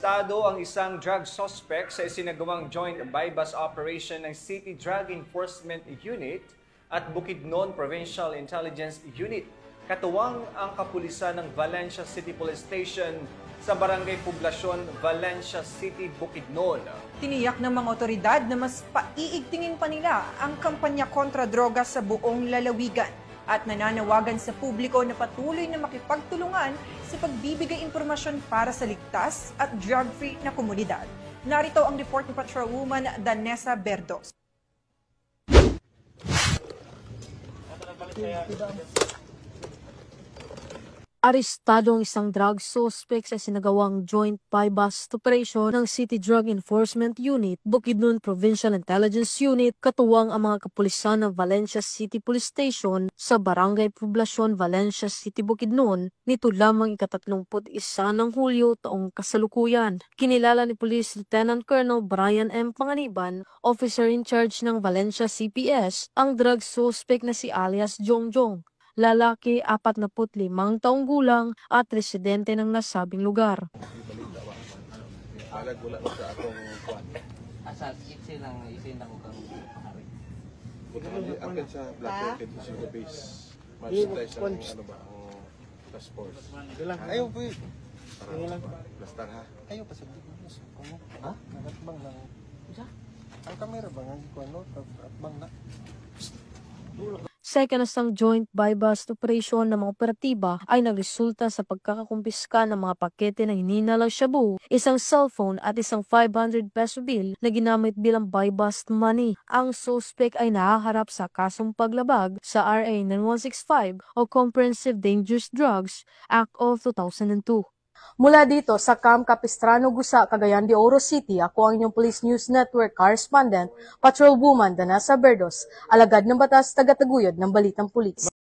Arestado ang isang drug suspect sa isinagawang joint bypass operation ng City Drug Enforcement Unit at Bukidnon Provincial Intelligence Unit. Katuwang ang kapulisan ng Valencia City Police Station sa Barangay Poblacion, Valencia City, Bukidnon. Tiniyak ng mga otoridad na mas paiigtingin pa nila ang kampanya kontra droga sa buong lalawigan at nananawagan sa publiko na patuloy na makipagtulungan sa pagbibigay impormasyon para sa ligtas at drug-free na komunidad. Narito ang report ni Patrolwoman Danessa Berdos. Arestado ang isang drug suspect sa sinagawang joint bypass operation ng City Drug Enforcement Unit, Bukidnon Provincial Intelligence Unit, katuwang ang mga kapulisan ng Valencia City Police Station sa Barangay Poblacion, Valencia City, Bukidnon, nito lamang ika-31 ng Hulyo taong kasalukuyan. Kinilala ni Police Lieutenant Colonel Brian M. Panganiban, officer in charge ng Valencia CPS, ang drug suspect na si alias Jongjong. Lalaki, 45 taong gulang at residente ng nasabing lugar. Asal isin lang kang hari. Akin sa Black Rocket is yung base. Merchandise ang ano ba, ang task force. Ayaw po yun. Plastar ha? Ayaw pa sa dito. Ha? Nagatbang lang. Ang kamera ba nga ko ano? Atbang na. Second ang joint bypass operation ng mga operatiba ay nagresulta sa pagkakakumpiska ng mga pakete ng hininalang shabu, isang cellphone at isang 500 peso bill na ginamit bilang bypass money. Ang suspect ay nahaharap sa kasong paglabag sa RA 9165 o Comprehensive Dangerous Drugs Act of 2002. Mula dito sa Camp Capistrano, Gusa, Cagayan de Oro City, ako ang inyong Police News Network correspondent, Patrolwoman Danessa Berdos, alagad ng batas, tagataguyod ng Balitang Pulis.